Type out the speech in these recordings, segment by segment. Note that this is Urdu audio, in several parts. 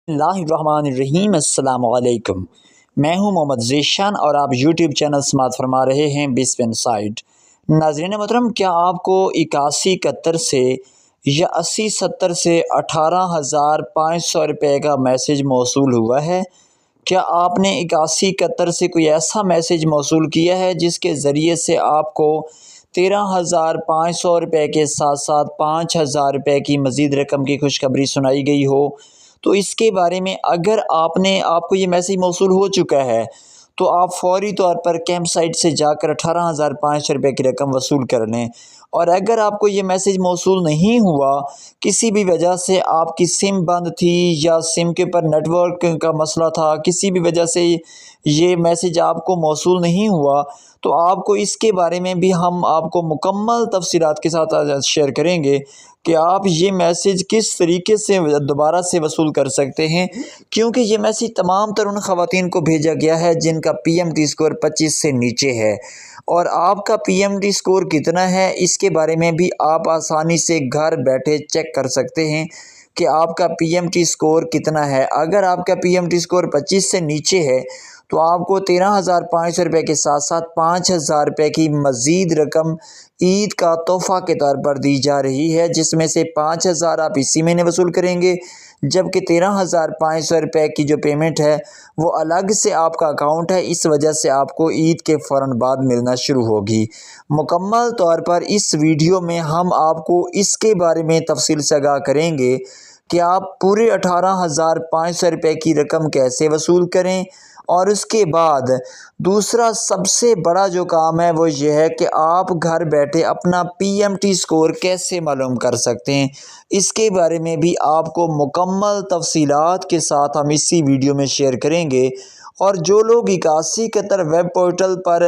اللہ الرحمن الرحیم۔ السلام علیکم، میں ہوں محمد ذیشان اور آپ یوٹیوب چینل سماعت فرما رہے ہیں بسم انسائٹ۔ ناظرین محترم، کیا آپ کو 8171 سے یا 8070 سے 18,500 روپے کا میسج موصول ہوا ہے؟ کیا آپ نے 8171 سے کوئی ایسا میسج موصول کیا ہے جس کے ذریعے سے آپ کو 13,500 روپے کے ساتھ ساتھ 5,000 روپے کی مزید رقم کی خوشخبری سنائی گئی ہو؟ تو اس کے بارے میں اگر آپ کو یہ میسج موصول ہو چکا ہے تو آپ فوری طور پر کیمپ سائٹ سے جا کر 18,500 روپے کی رقم وصول کر لیں، اور اگر آپ کو یہ میسج موصول نہیں ہوا، کسی بھی وجہ سے آپ کی سم بند تھی یا سم کے پر نیٹ ورک کا مسئلہ تھا، کسی بھی وجہ سے یہ میسج آپ کو موصول نہیں ہوا، تو آپ کو اس کے بارے میں بھی ہم آپ کو مکمل تفصیلات کے ساتھ شیئر کریں گے کہ آپ یہ میسج کس طریقے سے دوبارہ سے وصول کر سکتے ہیں، کیونکہ یہ میسج تمام تر ان خواتین کو بھیجا گیا ہے جن کا پی ایم ٹی اسکور 25 سے نیچے ہے، اور آپ کا پی ایم ٹی اسکور کتنا ہے اس کے بارے میں بھی آپ آسانی سے گھر بیٹھے چیک کر سکتے ہیں کہ آپ کا پی ایم ٹی اسکور کتنا ہے۔ اگر آپ کا پی ایم ٹی اسکور 25 سے نیچے ہے تو آپ کو 13,500 روپے کے ساتھ ساتھ 5,000 روپے کی مزید رقم عید کا تحفہ کے طور پر دی جا رہی ہے، جس میں سے 5,000 آپ اسی مہینے وصول کریں گے، جبکہ 13,500 روپے کی جو پیمنٹ ہے وہ الگ سے آپ کا اکاؤنٹ ہے، اس وجہ سے آپ کو عید کے فوراً بعد ملنا شروع ہوگی۔ مکمل طور پر اس ویڈیو میں ہم آپ کو اس کے بارے میں تفصیل سے آگاہ کریں گے کہ آپ پورے 18,500 روپے کی رقم کیسے وصول کریں، اور اس کے بعد دوسرا سب سے بڑا جو کام ہے وہ یہ ہے کہ آپ گھر بیٹھے اپنا پی ایم ٹی اسکور کیسے معلوم کر سکتے ہیں۔ اس کے بارے میں بھی آپ کو مکمل تفصیلات کے ساتھ ہم اسی ویڈیو میں شیئر کریں گے، اور جو لوگ 8171 ویب پورٹل پر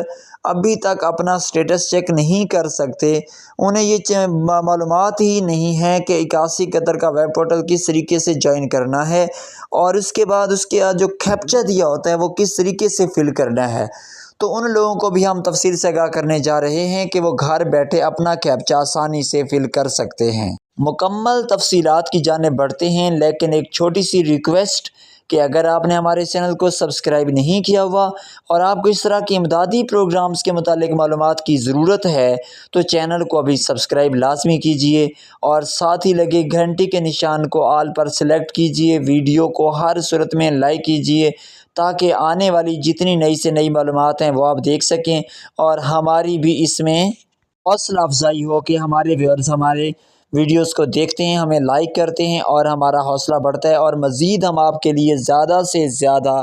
ابھی تک اپنا سٹیٹس چیک نہیں کر سکتے، انہیں یہ معلومات ہی نہیں ہے کہ 8171 کا ویب پورٹل کس طریقے سے جوائن کرنا ہے، اور اس کے بعد اس کے جو کیپچا دیا ہوتا ہے وہ کس طریقے سے فل کرنا ہے، تو ان لوگوں کو بھی ہم تفصیل سے آگاہ کرنے جا رہے ہیں کہ وہ گھر بیٹھے اپنا کیپچا آسانی سے فل کر سکتے ہیں۔ مکمل تفصیلات کی جانب بڑھتے ہیں، لیکن ایک چھوٹی سی ریکویسٹ کہ اگر آپ نے ہمارے چینل کو سبسکرائب نہیں کیا ہوا اور آپ کو اس طرح کی امدادی پروگرامز کے متعلق معلومات کی ضرورت ہے تو چینل کو ابھی سبسکرائب لازمی کیجئے، اور ساتھ ہی لگے گھنٹی کے نشان کو آل پر سلیکٹ کیجئے، ویڈیو کو ہر صورت میں لائک کیجئے تاکہ آنے والی جتنی نئی سے نئی معلومات ہیں وہ آپ دیکھ سکیں، اور ہماری بھی اس میں حوصلہ افزائی ہو کہ ہمارے ویورز ہمارے ویڈیوز کو دیکھتے ہیں، ہمیں لائک کرتے ہیں، اور ہمارا حوصلہ بڑھتا ہے، اور مزید ہم آپ کے لیے زیادہ سے زیادہ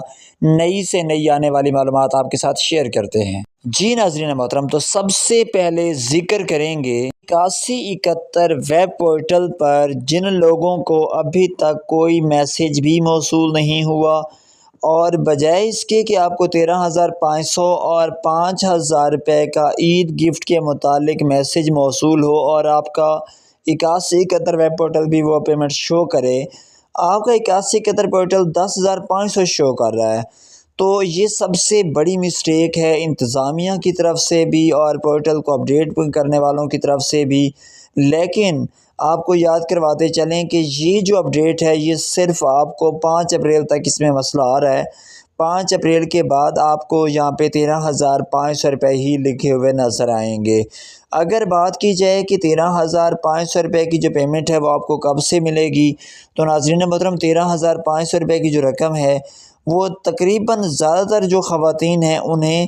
نئی سے نئی آنے والی معلومات آپ کے ساتھ شیئر کرتے ہیں۔ جی ناظرین محترم، تو سب سے پہلے ذکر کریں گے 8171 ویب پورٹل پر جن لوگوں کو ابھی تک کوئی میسج بھی موصول نہیں ہوا، اور بجائے اس کے کہ آپ کو 13,500 اور 5,000 روپے کا عید گفٹ کے متعلق میسج موصول ہو اور آپ کا 8171 ویب پورٹل بھی وہ پیمنٹ شو کرے، آپ کا 8171 پورٹل 10,500 شو کر رہا ہے، تو یہ سب سے بڑی مسٹیک ہے انتظامیہ کی طرف سے بھی اور پورٹل کو اپڈیٹ کرنے والوں کی طرف سے بھی۔ لیکن آپ کو یاد کرواتے چلیں کہ یہ جو اپڈیٹ ہے یہ صرف آپ کو 5 اپریل تک اس میں مسئلہ آ رہا ہے۔ 5 اپریل کے بعد آپ کو یہاں پہ 13,500 روپے ہی لکھے ہوئے نظر آئیں گے۔ اگر بات کی جائے کہ 13,500 روپے کی جو پیمنٹ ہے وہ آپ کو کب سے ملے گی، تو ناظرین محترم 13,500 روپے کی جو رقم ہے وہ تقریباً زیادہ تر جو خواتین ہیں انہیں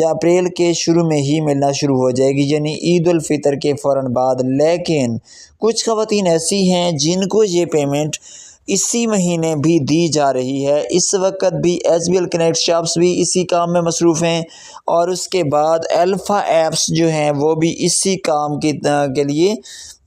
اپریل کے شروع میں ہی ملنا شروع ہو جائے گی، یعنی عید الفطر کے فوراً بعد۔ لیکن کچھ خواتین ایسی ہیں جن کو یہ پیمنٹ اسی مہینے بھی دی جا رہی ہے، اس وقت بھی S B L connect shops بھی اسی کام میں مصروف ہیں، اور اس کے بعد الفا ایپس جو ہیں وہ بھی اسی کام کے لیے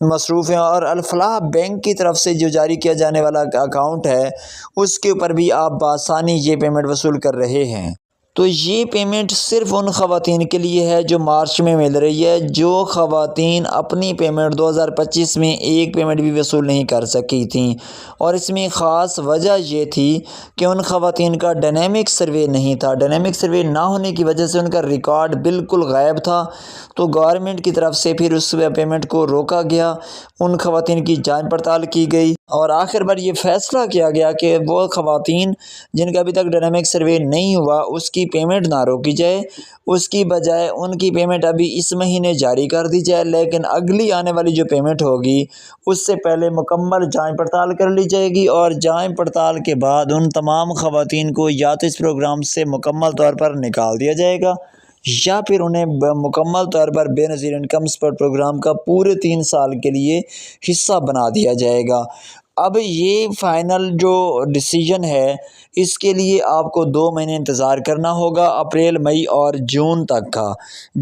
مصروف ہیں، اور الفلاح بینک کی طرف سے جو جاری کیا جانے والا اکاؤنٹ ہے اس کے اوپر بھی آپ بآسانی یہ پیمنٹ وصول کر رہے ہیں۔ تو یہ پیمنٹ صرف ان خواتین کے لیے ہے جو مارچ میں مل رہی ہے، جو خواتین اپنی پیمنٹ 2025 میں ایک پیمنٹ بھی وصول نہیں کر سکی تھیں، اور اس میں خاص وجہ یہ تھی کہ ان خواتین کا ڈائنامک سروے نہیں تھا۔ ڈائنامک سروے نہ ہونے کی وجہ سے ان کا ریکارڈ بالکل غائب تھا، تو گورنمنٹ کی طرف سے پھر اس پیمنٹ کو روکا گیا، ان خواتین کی جانچ پڑتال کی گئی، اور آخر بار یہ فیصلہ کیا گیا کہ وہ خواتین جن کا ابھی تک ڈائنامک سروے نہیں ہوا اس کی پیمنٹ نہ روکی جائے، اس کی بجائے ان کی پیمنٹ ابھی اس مہینے جاری کر دی جائے، لیکن اگلی آنے والی جو پیمنٹ ہوگی اس سے پہلے مکمل جانچ پڑتال کر لی جائے گی، اور جانچ پڑتال کے بعد ان تمام خواتین کو یا تو اس پروگرام سے مکمل طور پر نکال دیا جائے گا یا پھر انہیں مکمل طور پر بے نظیر انکم سپورٹ پروگرام کا پورے 3 سال کے لیے حصہ بنا دیا جائے گا۔ اب یہ فائنل جو ڈیسیجن ہے اس کے لیے آپ کو 2 مہینے انتظار کرنا ہوگا، اپریل، مئی اور جون تک کا۔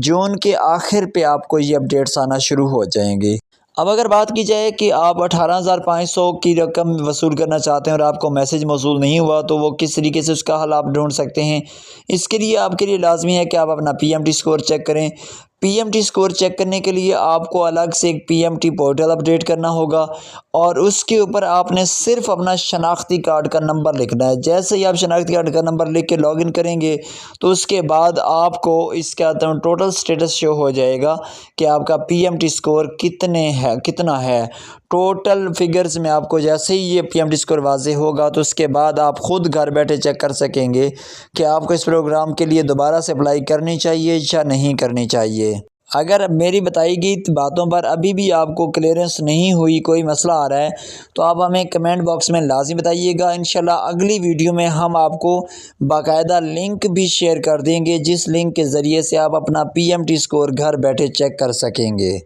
جون کے آخر پہ آپ کو یہ اپڈیٹس آنا شروع ہو جائیں گے۔ اب اگر بات کی جائے کہ آپ 18,500 کی رقم وصول کرنا چاہتے ہیں اور آپ کو میسج موصول نہیں ہوا تو وہ کس طریقے سے اس کا حل آپ ڈھونڈ سکتے ہیں؟ اس کے لیے آپ کے لیے لازمی ہے کہ آپ اپنا P M T score check کریں۔ P M T score check کرنے کے لیے آپ کو الگ سے ایک P M T portal update کرنا ہوگا، اور اس کے اوپر آپ نے صرف اپنا شناختی کارڈ کا نمبر لکھنا ہے۔ جیسے ہی آپ شناختی کارڈ کا نمبر لکھ کے لاگ ان کریں گے تو اس کے بعد آپ کو اس کا ٹوٹل سٹیٹس شو ہو جائے گا کہ آپ کا پی ایم ٹی اسکور کتنا ہے۔ ٹوٹل فگرز میں آپ کو جیسے ہی یہ پی ایم ٹی اسکور واضح ہوگا تو اس کے بعد آپ خود گھر بیٹھے چیک کر سکیں گے کہ آپ کو اس پروگرام کے لیے دوبارہ سے اپلائی کرنی چاہیے یا نہیں کرنی چاہیے۔ اگر میری بتائی گئی باتوں پر ابھی بھی آپ کو کلیئرنس نہیں ہوئی، کوئی مسئلہ آ رہا ہے تو آپ ہمیں کمنٹ باکس میں لازم بتائیے گا۔ انشاءاللہ اگلی ویڈیو میں ہم آپ کو باقاعدہ لنک بھی شیئر کر دیں گے، جس لنک کے ذریعے سے آپ اپنا پی ایم ٹی اسکور گھر بیٹھے چیک کر سکیں گے۔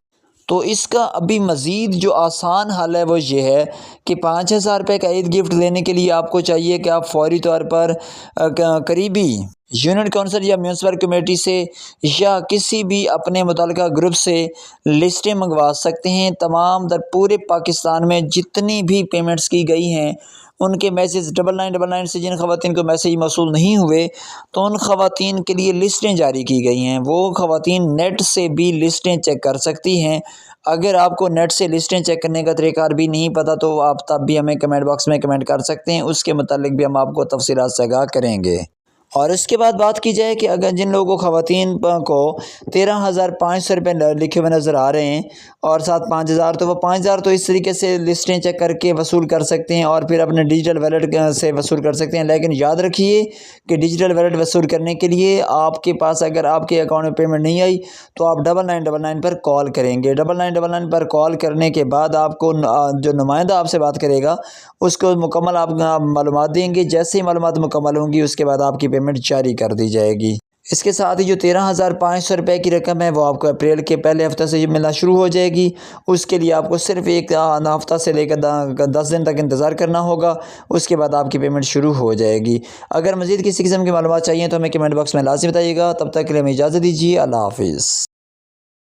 تو اس کا ابھی مزید جو آسان حل ہے وہ یہ ہے کہ 5,000 روپے کا عید گفٹ لینے کے لیے آپ کو چاہیے کہ آپ فوری طور پر قریبی یونین کونسل یا میونسپل کمیٹی سے یا کسی بھی اپنے متعلقہ گروپ سے لسٹیں منگوا سکتے ہیں۔ تمام در پورے پاکستان میں جتنی بھی پیمنٹس کی گئی ہیں ان کے میسج 9999 سے جن خواتین کو میسج موصول نہیں ہوئے تو ان خواتین کے لیے لسٹیں جاری کی گئی ہیں۔ وہ خواتین نیٹ سے بھی لسٹیں چیک کر سکتی ہیں۔ اگر آپ کو نیٹ سے لسٹیں چیک کرنے کا طریقہ کار بھی نہیں پتہ تو آپ تب بھی ہمیں کمنٹ باکس میں کمنٹ کر سکتے ہیں، اس کے متعلق بھی ہم آپ کو تفصیلات سے آگاہ کریں گے۔ اور اس کے بعد بات کی جائے کہ اگر جن لوگوں خواتین کو 13,500 روپے لکھے ہوئے نظر آ رہے ہیں اور ساتھ 5,000 تو وہ 5,000 تو اس طریقے سے لسٹیں چیک کر کے وصول کر سکتے ہیں اور پھر اپنے ڈیجیٹل ویلیٹ سے وصول کر سکتے ہیں۔ لیکن یاد رکھیے کہ ڈیجیٹل ویلیٹ وصول کرنے کے لیے آپ کے پاس اگر آپ کے اکاؤنٹ میں پیمنٹ نہیں آئی تو آپ 9999 پر کال کریں گے۔ 9999 پر کال کرنے کے بعد آپ کو جو نمائندہ آپ سے بات کرے گا اس کو مکمل آپ معلومات دیں گے۔ جیسے ہی معلومات مکمل ہوں گی اس کے بعد آپ کی پیمنٹ جاری کر دی جائے گی۔ اس کے ساتھ ہی جو 13,500 روپے کی رقم ہے وہ آپ کو اپریل کے پہلے ہفتے سے ملنا شروع ہو جائے گی۔ اس کے لیے آپ کو صرف ایک ہفتہ سے لے کر 10 دن تک انتظار کرنا ہوگا، اس کے بعد آپ کی پیمنٹ شروع ہو جائے گی۔ اگر مزید کسی قسم کی معلومات چاہیے تو ہمیں کمنٹ باکس میں لازم بتائیے گا۔ تب تک کے لیے ہمیں اجازت دیجیے۔ اللہ حافظ۔